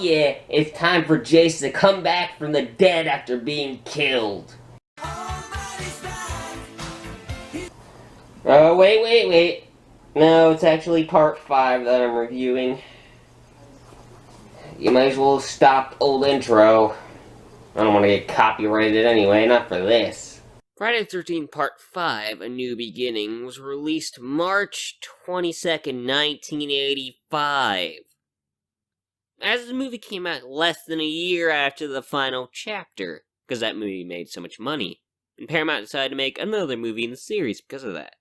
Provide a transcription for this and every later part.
yeah, it's time for Jason to come back from the dead after being killed. Oh, wait. No, it's actually part 5 that I'm reviewing. You might as well stop old intro. I don't want to get copyrighted anyway, not for this. Friday the 13th Part 5, A New Beginning, was released March 22nd, 1985. As the movie came out less than a year after the final chapter, because that movie made so much money, and Paramount decided to make another movie in the series because of that.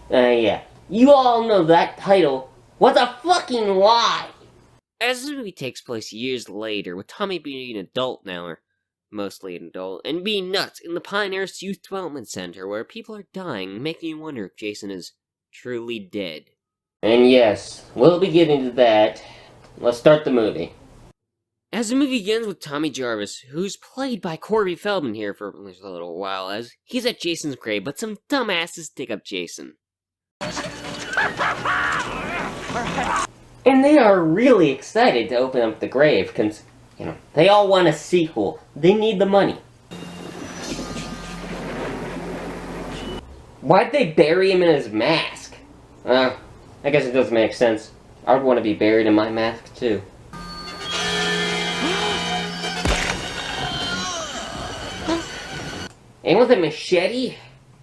Yeah. You all know that title was a fucking lie! As the movie takes place years later, with Tommy being an adult now, or mostly an adult, and being nuts in the Pinehurst Youth Development Center, where people are dying, making you wonder if Jason is truly dead. And yes, we'll be getting to that. Let's start the movie. As the movie begins with Tommy Jarvis, who's played by Corey Feldman here for at least a little while, as he's at Jason's grave, but some dumbasses dig up Jason. And they are really excited to open up the grave, because, they all want a sequel. They need the money. Why'd they bury him in his mask? I guess it doesn't make sense. I would want to be buried in my mask, too. And with a machete?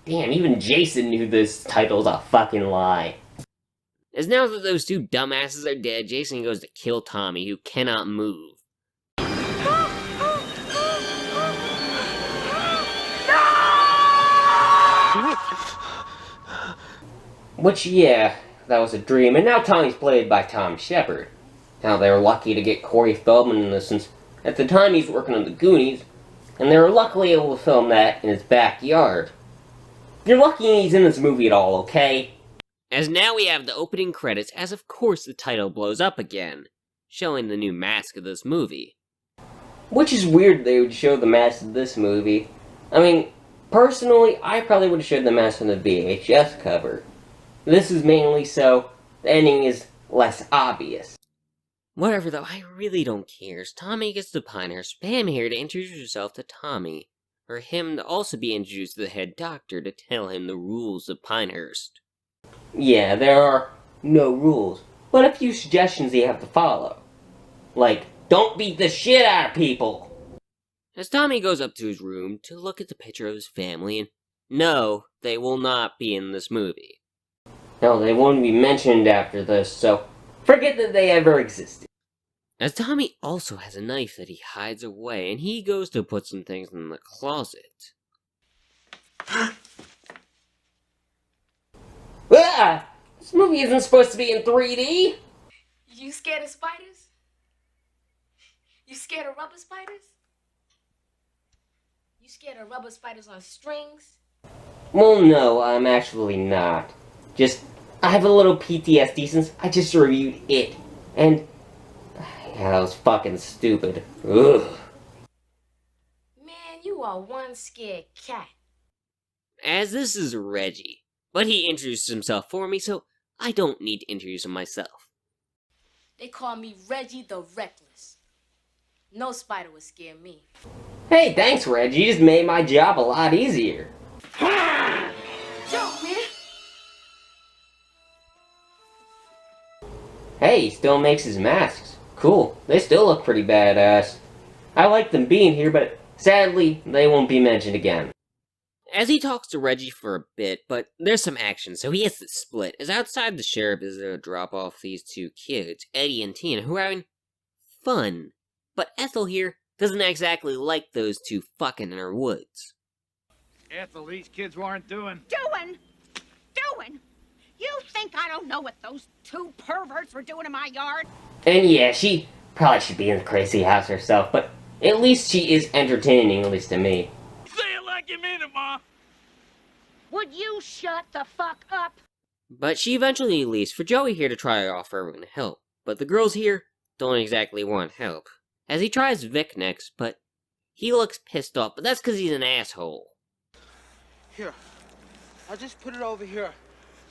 Damn, even Jason knew this title's a fucking lie. As now that those two dumbasses are dead, Jason goes to kill Tommy, who cannot move. Which, yeah, that was a dream, and now Tommy's played by Tom Shepard. Now, they were lucky to get Corey Feldman in this, since at the time he's working on the Goonies, and they were luckily able to film that in his backyard. You're lucky he's in this movie at all, okay? As now we have the opening credits, as of course the title blows up again, showing the new mask of this movie. Which is weird they would show the mask of this movie. I mean, personally, I probably would have showed the mask on the VHS cover. This is mainly so the ending is less obvious. Whatever though, I really don't care. As Tommy gets to Pinehurst, Pam here to introduce herself to Tommy. For him to also be introduced to the head doctor to tell him the rules of Pinehurst. Yeah, there are no rules, but a few suggestions you have to follow. Like, don't beat the shit out of people! As Tommy goes up to his room to look at the picture of his family, and no, they will not be in this movie. No, they won't be mentioned after this, so forget that they ever existed. As Tommy also has a knife that he hides away, and he goes to put some things in the closet. Ah! This movie isn't supposed to be in 3D! You scared of spiders? You scared of rubber spiders? You scared of rubber spiders on strings? Well, no, I'm actually not. I have a little PTSD since I just reviewed it, and yeah, that was fucking stupid. Ugh. Man, you are one scared cat. As this is Reggie, but he introduced himself for me, so I don't need to introduce him myself. They call me Reggie the Reckless. No spider would scare me. Hey, thanks, Reggie. You just made my job a lot easier. Yo, man! Hey, he still makes his masks. Cool. They still look pretty badass. I like them being here, but sadly, they won't be mentioned again. As he talks to Reggie for a bit, but there's some action, so he has to split. As outside, the sheriff is there to drop off these two kids, Eddie and Tina, who are having fun. But Ethel here doesn't exactly like those two fucking in her woods. Ethel, these kids weren't doing? Doing? You think I don't know what those two perverts were doing in my yard? And yeah, she probably should be in the crazy house herself, but at least she is entertaining, at least to me. Say it like you mean it, Ma! Would you shut the fuck up? But she eventually leaves for Joey here to try to offer everyone help. But the girls here don't exactly want help. As he tries Vic next, but he looks pissed off, but that's because he's an asshole. Here, I'll just put it over here.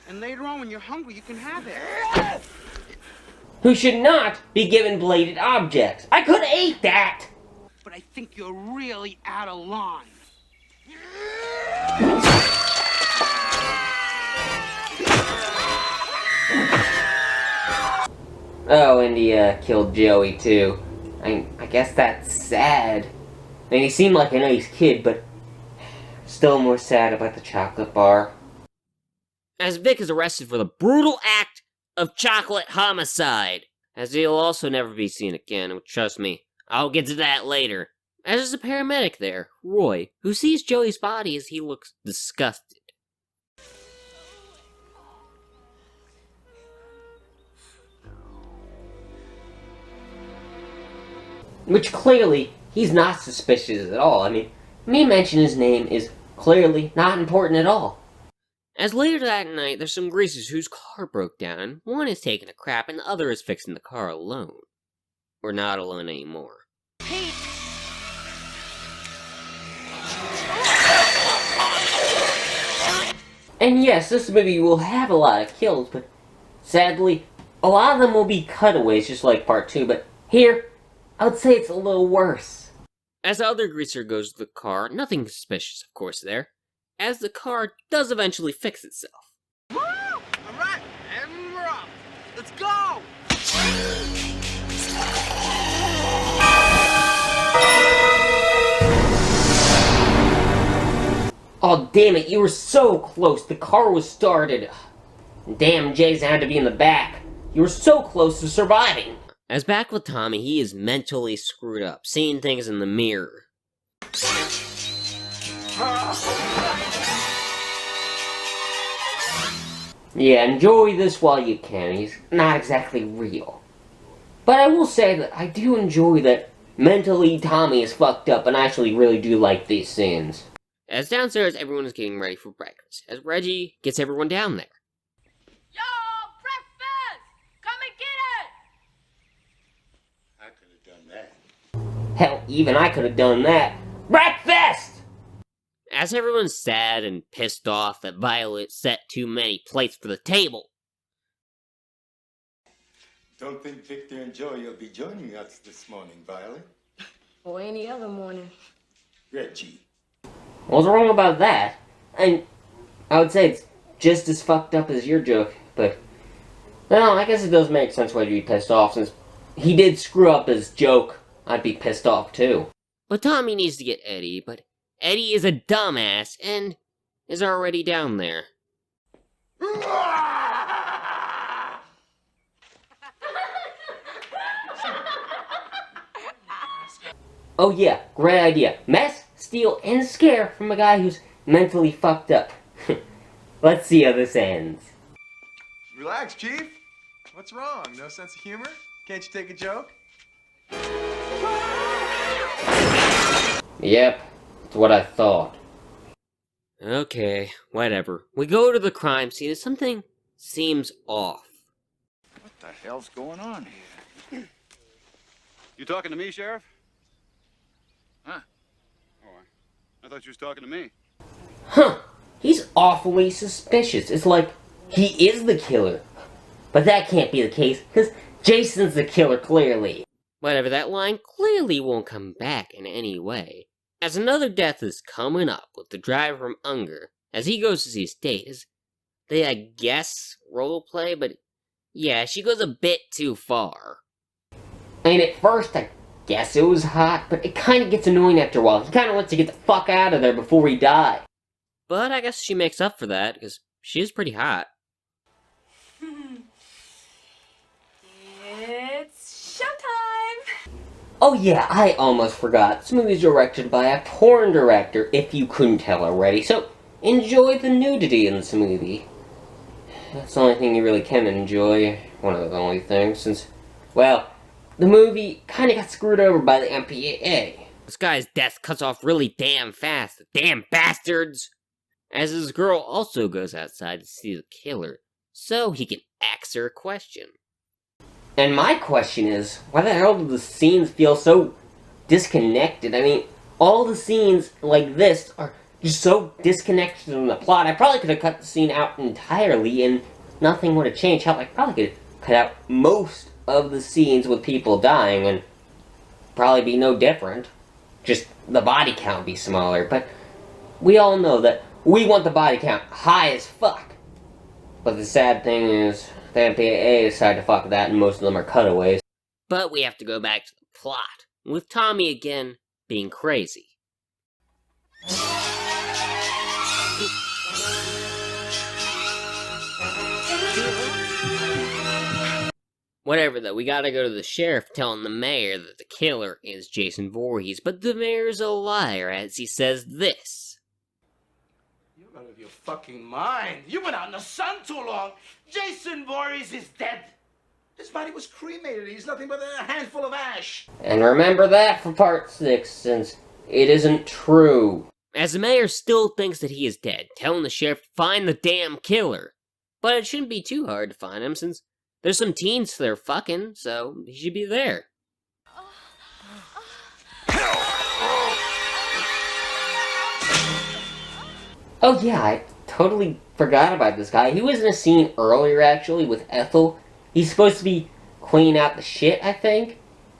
And later on, when you're hungry, you can have it. who should not be given bladed objects. I could have ate that! But I think you're really out of line. Oh, and he killed Joey too. I guess that's sad. I mean, he seemed like a nice kid, but still more sad about the chocolate bar. As Vic is arrested for the brutal act of chocolate homicide, as he'll also never be seen again, trust me, I'll get to that later. As is a paramedic there, Roy, who sees Joey's body as he looks disgusted. Which clearly, he's not suspicious at all. I mean, me mentioning his name is clearly not important at all. As later that night, there's some greasers whose car broke down. One is taking a crap and the other is fixing the car alone. Or not alone anymore. And yes, this movie will have a lot of kills, but sadly, a lot of them will be cutaways, just like part 2, but here, I would say it's a little worse. As the other greaser goes to the car, nothing suspicious, of course, there, as the car does eventually fix itself. Woo! All right, and we're off. Let's go! Oh, damn it, you were so close. The car was started. Damn, Jason had to be in the back. You were so close to surviving. As back with Tommy, he is mentally screwed up, seeing things in the mirror. Yeah, enjoy this while you can. He's not exactly real. But I will say that I do enjoy that mentally Tommy is fucked up, and I actually really do like these scenes. As downstairs, everyone is getting ready for breakfast, as Reggie gets everyone down there. Yo, breakfast! Come and get it! I could have done that. Hell, even I could have done that. Breakfast! As everyone's sad and pissed off that Violet set too many plates for the table. Don't think Victor and Joey will be joining us this morning, Violet. Or any other morning. Reggie. What's wrong about that? And I would say it's just as fucked up as your joke, but well, I guess it does make sense why you'd be pissed off, since he did screw up his joke. I'd be pissed off too. But Tommy needs to get Eddie, but Eddie is a dumbass and is already down there. Oh yeah, great idea. Mess, steal, and scare from a guy who's mentally fucked up. Let's see how this ends. Relax, Chief. What's wrong? No sense of humor? Can't you take a joke? Yep, that's what I thought. Okay, whatever. We go to the crime scene and something seems off. What the hell's going on here? You talking to me, Sheriff? Huh? Oh, I thought you was talking to me. Huh, he's awfully suspicious. It's like he is the killer. But that can't be the case, because Jason's the killer, clearly. Whatever, that line clearly won't come back in any way. As another death is coming up with the driver from Unger, as he goes to see his date, as they, I guess, roleplay, but yeah, she goes a bit too far. I mean, at first, I guess it was hot, but it kind of gets annoying after a while. He kind of wants to get the fuck out of there before he die. But I guess she makes up for that, because she is pretty hot. It's showtime! Oh yeah, I almost forgot. This movie is directed by a porn director, if you couldn't tell already, so enjoy the nudity in this movie. That's the only thing you really can enjoy. One of the only things, since, well, the movie kinda got screwed over by the MPAA. This guy's death cuts off really damn fast, the damn bastards! As his girl also goes outside to see the killer, so he can ask her a question. And my question is, why the hell do the scenes feel so disconnected? I mean, all the scenes like this are just so disconnected from the plot. I probably could have cut the scene out entirely and nothing would have changed. Hell, I probably could have cut out most of the scenes with people dying and probably be no different. Just the body count be smaller, but we all know that we want the body count high as fuck. But the sad thing is, the MPAA decided to fuck that, and most of them are cutaways. But we have to go back to the plot, with Tommy again being crazy. Whatever though, we gotta go to the sheriff telling the mayor that the killer is Jason Voorhees, but the mayor's a liar as he says this. You're out of your fucking mind. You've been out in the sun too long. Jason Voorhees is dead. His body was cremated. He's nothing but a handful of ash. And remember that for part 6, since it isn't true. As the mayor still thinks that he is dead, telling the sheriff to find the damn killer. But it shouldn't be too hard to find him, since there's some teens there fucking, so he should be there. Oh yeah, I totally forgot about this guy. He was in a scene earlier, actually, with Ethel. He's supposed to be cleaning out the shit, I think.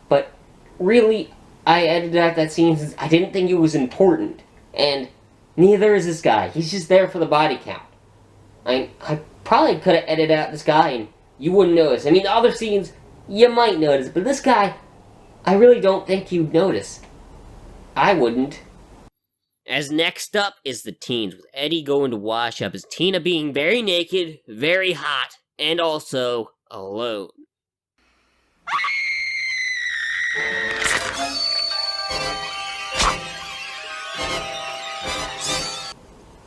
But really, I edited out that scene since I didn't think it was important. And neither is this guy. He's just there for the body count. I probably could have edited out this guy and you wouldn't notice. I mean, the other scenes, you might notice, but this guy, I really don't think you'd notice. I wouldn't. As next up is the teens, with Eddie going to wash up as Tina being very naked, very hot, and also alone.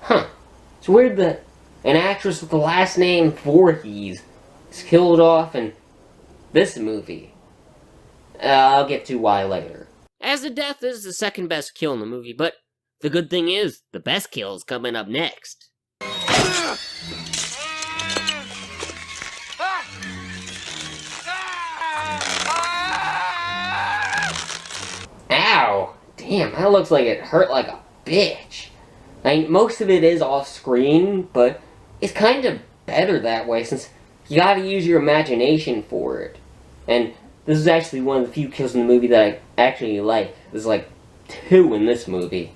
Huh. It's weird that an actress with the last name Voorhees is killed off in this movie. I'll get to why later. As the death is the second best kill in the movie, but the good thing is, the best kill is coming up next. Ow! Damn, that looks like it hurt like a bitch. I mean, most of it is off screen, but it's kind of better that way since you gotta use your imagination for it. And this is actually one of the few kills in the movie that I actually like. There's like 2 in this movie.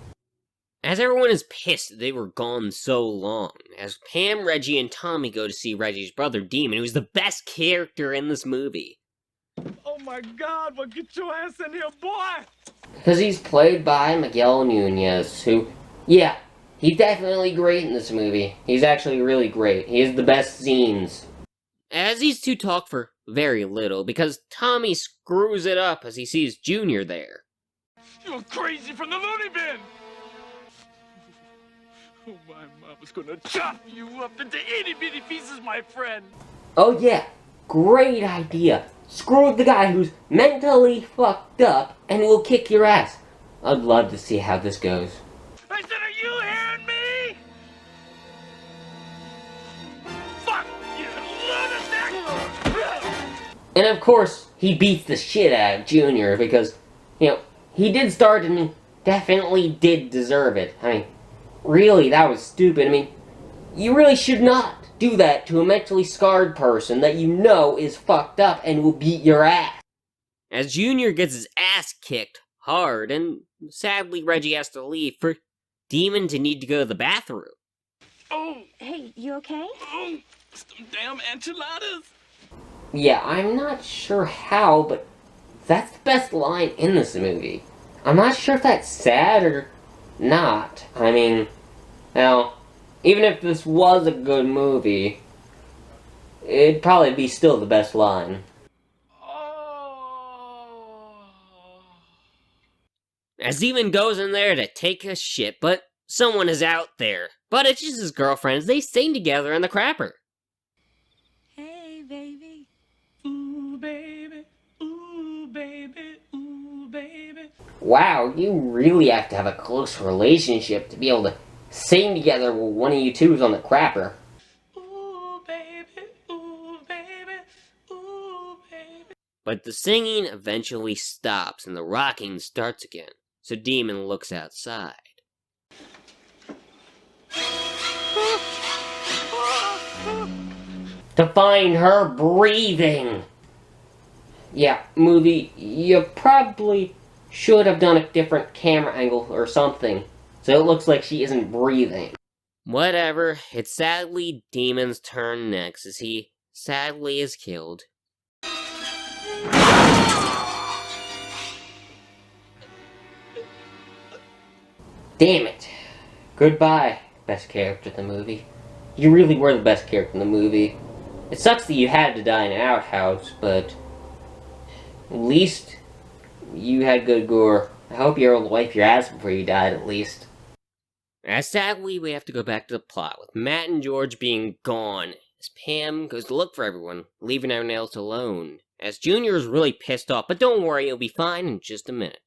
As everyone is pissed that they were gone so long, as Pam, Reggie, and Tommy go to see Reggie's brother Demon, who's the best character in this movie. Oh my God, well get your ass in here, boy! Because he's played by Miguel Nunez, who, yeah, he's definitely great in this movie. He's actually really great. He has the best scenes. As these two talk for very little, because Tommy screws it up as he sees Junior there. You're crazy from the loony bin! Oh, my mama's gonna chop you up into itty-bitty pieces, my friend! Oh yeah, great idea. Screw the guy who's mentally fucked up and will kick your ass. I'd love to see how this goes. I said, are you hearing me? Fuck you, lunatic! And of course, he beats the shit out of Junior because, you know, he did start and he definitely did deserve it. I mean, really, that was stupid. I mean, you really should not do that to a mentally scarred person that you know is fucked up and will beat your ass. As Junior gets his ass kicked hard, and sadly Reggie has to leave for Demon to need to go to the bathroom. Oh, Hey, you okay? oh, some damn enchiladas! Yeah, I'm not sure how, but that's the best line in this movie. I'm not sure if that's sad or not. I mean, now, even if this was a good movie, it'd probably be still the best line. Oh. As Demon goes in there to take a shit, but someone is out there. But it's just his girlfriend as they sing together in the crapper. Hey, baby. Ooh, baby, ooh, baby, ooh, baby. Wow, you really have to have a close relationship to be able to sing together with one of you twos on the crapper. Ooh, baby, ooh, baby, ooh, baby. But the singing eventually stops and the rocking starts again, so Demon looks outside. To find her breathing! Yeah, movie, you probably should have done a different camera angle or something, so it looks like she isn't breathing. Whatever, it's sadly Demon's turn next, as he sadly is killed. Damn it. Goodbye, best character in the movie. You really were the best character in the movie. It sucks that you had to die in an outhouse, but at least you had good gore. I hope you were able to wipe your ass before you died, at least. As sadly, we have to go back to the plot, with Matt and George being gone, as Pam goes to look for everyone, leaving everyone else alone. As Junior is really pissed off, but don't worry, he'll be fine in just a minute.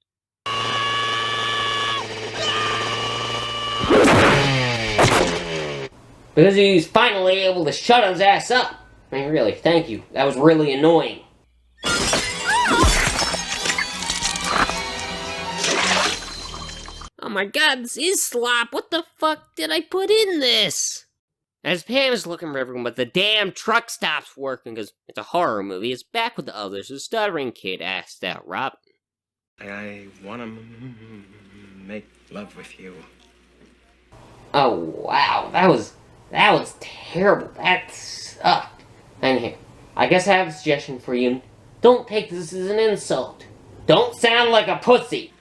Because he's finally able to shut his ass up. I mean, really, thank you. That was really annoying. Oh my god, this is slop. What the fuck did I put in this? As Pam is looking for everyone, but the damn truck stops working because it's a horror movie, it's back with the others. The stuttering kid asked out Robin. I want to make love with you. Oh wow, that was terrible. That sucked. And here, I guess I have a suggestion for you. Don't take this as an insult. Don't sound like a pussy.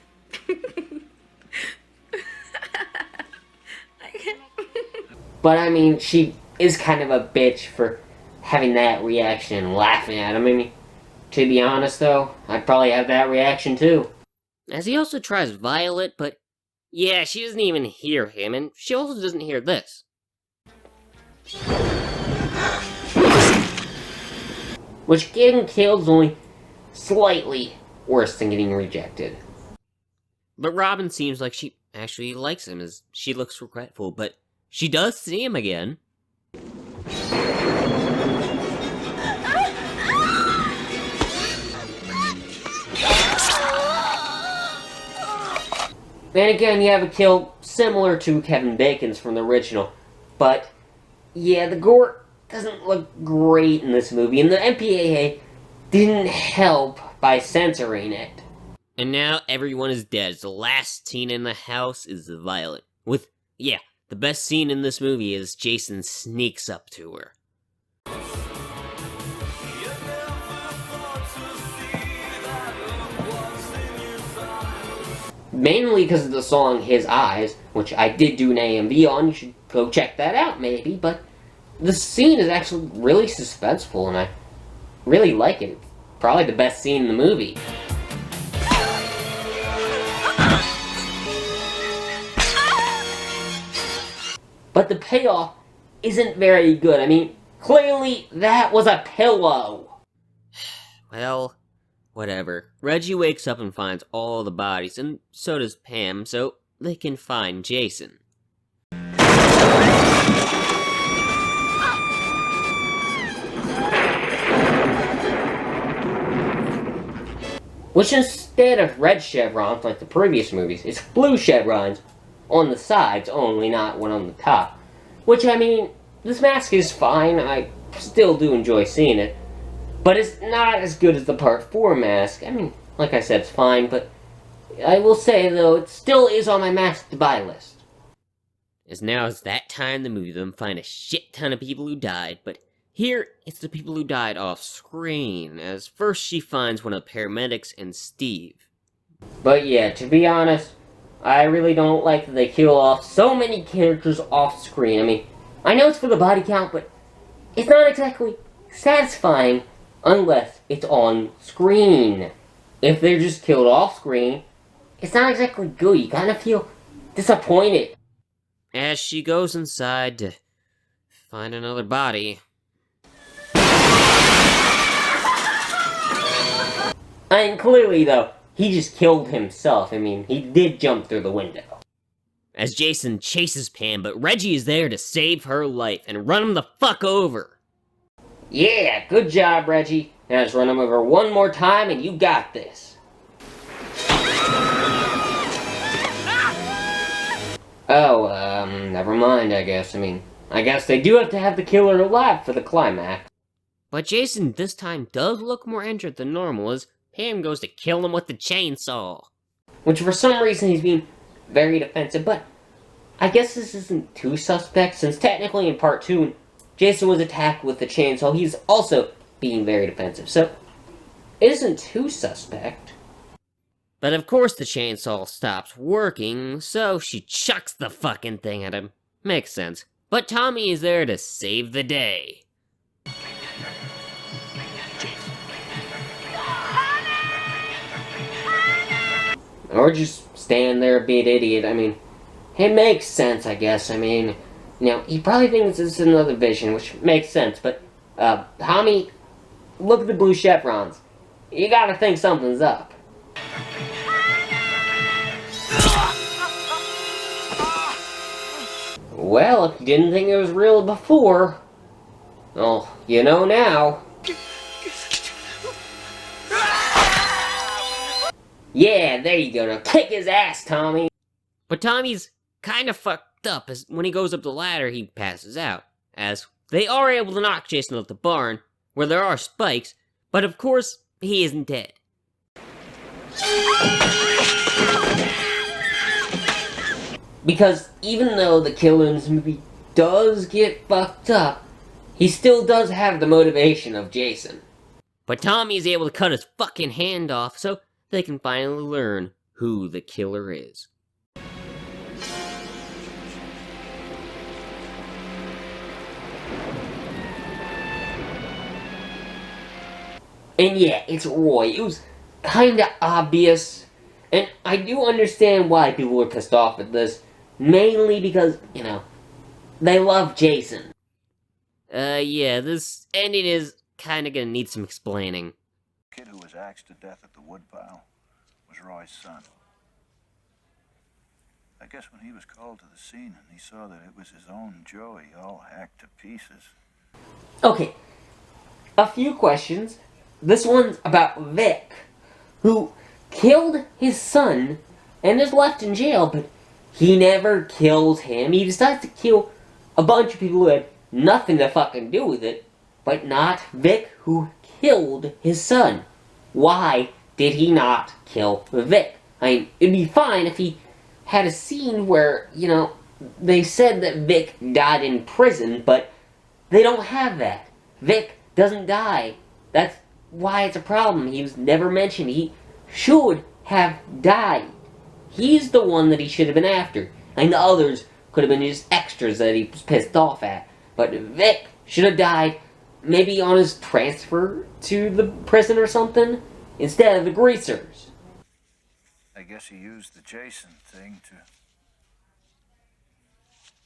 But I mean, she is kind of a bitch for having that reaction and laughing at him. I mean, to be honest though, I'd probably have that reaction too. As he also tries Violet, but yeah, she doesn't even hear him, and she also doesn't hear this. Which getting killed is only slightly worse than getting rejected. But Robin seems like she actually likes him, as she looks regretful, but she does see him again. And again, you have a kill similar to Kevin Bacon's from the original. But, yeah, the gore doesn't look great in this movie, and the MPAA didn't help by censoring it. And now everyone is dead. The last scene in the house is Violet. With, yeah, the best scene in this movie is Jason sneaks up to her. Mainly because of the song His Eyes, which I did do an AMV on. You should go check that out, maybe. But the scene is actually really suspenseful, and I really like it. It's probably the best scene in the movie. But the payoff isn't very good. I mean, clearly that was a pillow. Well, whatever. Reggie wakes up and finds all the bodies, and so does Pam, so they can find Jason. Which instead of red chevrons like the previous movies, is blue chevrons on the sides only, not one on the top. Which, I mean, this mask is fine, I still do enjoy seeing it. But it's not as good as the Part 4 mask. I mean, like I said, it's fine, but I will say, though, it still is on my mask to buy list. As now it's that time in the movie, them find a shit ton of people who died, but here, it's the people who died off screen, as first she finds one of the paramedics and Steve. But yeah, to be honest, I really don't like that they kill off so many characters off screen. I mean, I know it's for the body count, but it's not exactly satisfying unless it's on screen. If they're just killed off screen, it's not exactly good. You kind of feel disappointed. As she goes inside to find another body. And clearly, though, he just killed himself. I mean, he did jump through the window. As Jason chases Pam, but Reggie is there to save her life and run him the fuck over. Yeah, good job, Reggie. Now just run him over one more time and you got this. Oh, never mind, I guess. I mean, I guess they do have to have the killer alive for the climax. But Jason this time does look more injured than normal as Pam goes to kill him with the chainsaw. Which for some reason he's being very defensive, but I guess this isn't too suspect since technically in part 2, when Jason was attacked with the chainsaw, he's also being very defensive, so it isn't too suspect. But of course the chainsaw stops working, so she chucks the fucking thing at him. Makes sense. But Tommy is there to save the day. Or just stand there being an idiot. I mean, it makes sense, I guess. I mean, you know, he probably thinks it's another vision, which makes sense. But, Tommy, look at the blue chevrons. You gotta think something's up. Well, if you didn't think it was real before, well, you know now. Yeah, there you go. Now kick his ass, Tommy. But Tommy's kind of fucked up as when he goes up the ladder, he passes out. As they are able to knock Jason out the barn, where there are spikes, but of course, he isn't dead. Because even though the killer in this movie does get fucked up, he still does have the motivation of Jason. But Tommy is able to cut his fucking hand off, so they can finally learn who the killer is. And yeah, it's Roy. It was kinda obvious, and I do understand why people were pissed off at this. Mainly because, you know, they love Jason. Yeah, this ending is kinda gonna need some explaining. The kid who was axed to death at the woodpile was Roy's son. I guess when he was called to the scene and he saw that it was his own Joey all hacked to pieces. Okay, a few questions. This one's about Vic, who killed his son and is left in jail, but he never kills him. He decides to kill a bunch of people who had nothing to fucking do with it, but not Vic, who killed his son. Why did he not kill Vic? I mean, it'd be fine if he had a scene where, you know, they said that Vic died in prison, but they don't have that. Vic doesn't die. That's why it's a problem. He was never mentioned. He should have died. He's the one that he should have been after. And the others could have been just extras that he was pissed off at. But Vic should have died maybe on his transfer to the prison or something, instead of the greasers. I guess he used the Jason thing to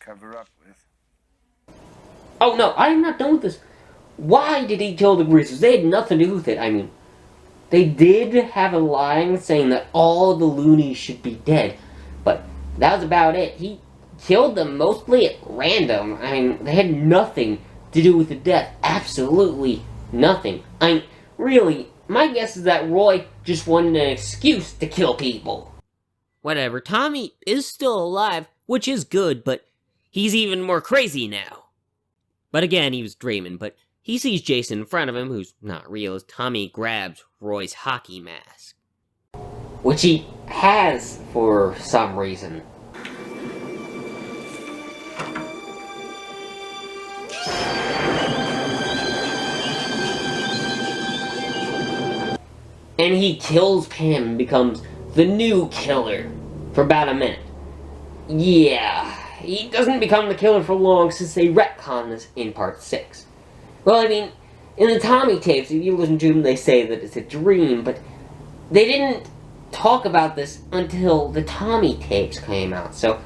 cover up with. Oh no, I'm not done with this. Why did he kill the greasers? They had nothing to do with it. I mean, they did have a line saying that all the loonies should be dead, but that was about it. He killed them mostly at random. I mean, they had nothing to do with the death. Absolutely nothing. I mean, really, my guess is that Roy just wanted an excuse to kill people. Whatever, Tommy is still alive, which is good, but he's even more crazy now. But again, he was dreaming, but he sees Jason in front of him, who's not real, as Tommy grabs Roy's hockey mask. Which he has for some reason. And he kills Pam and becomes the new killer for about a minute. Yeah, he doesn't become the killer for long since they retcon this in part 6. Well, I mean, in the Tommy tapes, if you listen to them, they say that it's a dream, but they didn't talk about this until the Tommy tapes came out. So,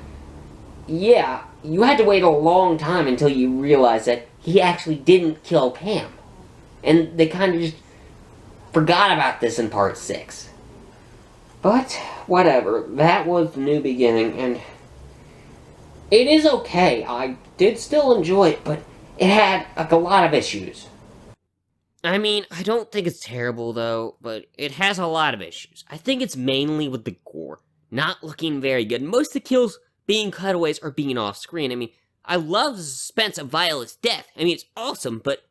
yeah, you had to wait a long time until you realized that he actually didn't kill Pam. And they kind of just forgot about this in part 6. But, whatever, that was the new beginning, and it is okay. I did still enjoy it, but it had a lot of issues. I mean, I don't think it's terrible, though, but it has a lot of issues. I think it's mainly with the gore not looking very good. Most of the kills being cutaways or being off-screen. I mean, I love the suspense of Violet's death. I mean, it's awesome, but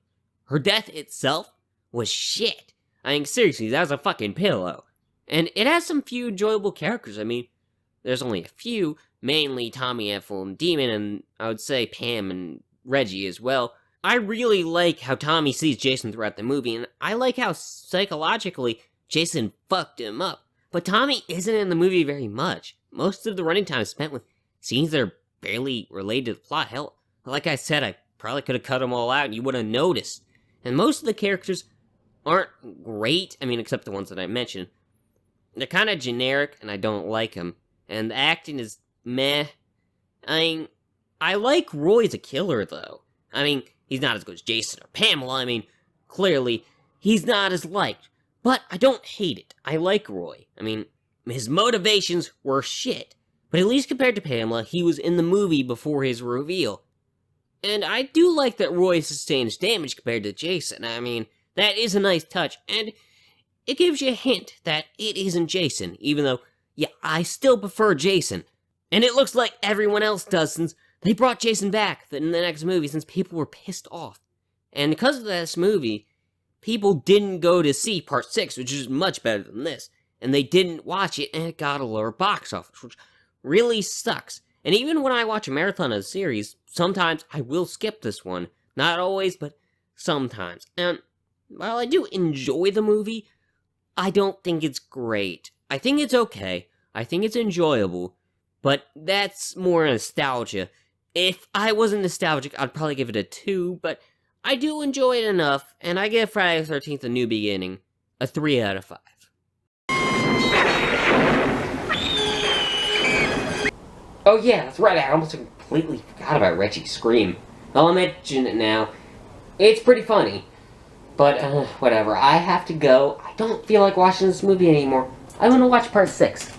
her death itself was shit. I mean, seriously, that was a fucking pillow. And it has some few enjoyable characters. I mean, there's only a few, mainly Tommy, Ethel, and Demon, and I would say Pam and Reggie as well. I really like how Tommy sees Jason throughout the movie, and I like how psychologically Jason fucked him up. But Tommy isn't in the movie very much. Most of the running time is spent with scenes that are barely related to the plot. Hell, like I said, I probably could have cut them all out and you would have noticed. And most of the characters aren't great, I mean, except the ones that I mentioned. They're kind of generic, and I don't like them. And the acting is meh. I mean, I like Roy as a killer, though. I mean, he's not as good as Jason or Pamela. I mean, clearly, he's not as liked. But I don't hate it. I like Roy. I mean, his motivations were shit. But at least compared to Pamela, he was in the movie before his reveal. And I do like that Roy sustains damage compared to Jason. I mean, that is a nice touch, and it gives you a hint that it isn't Jason, even though, yeah, I still prefer Jason. And it looks like everyone else does, since they brought Jason back in the next movie, since people were pissed off. And because of this movie, people didn't go to see Part 6, which is much better than this. And they didn't watch it, and it got a lower box office, which really sucks. And even when I watch a marathon of a series, sometimes I will skip this one. Not always, but sometimes. And while I do enjoy the movie, I don't think it's great. I think it's okay. I think it's enjoyable. But that's more nostalgia. If I wasn't nostalgic, I'd probably give it a 2, but I do enjoy it enough, and I give Friday the 13th A New Beginning a 3 out of 5. Oh yeah, that's right, I almost completely forgot about Reggie's scream. I'll mention it now. It's pretty funny. But, whatever, I have to go. I don't feel like watching this movie anymore. I want to watch Part 6.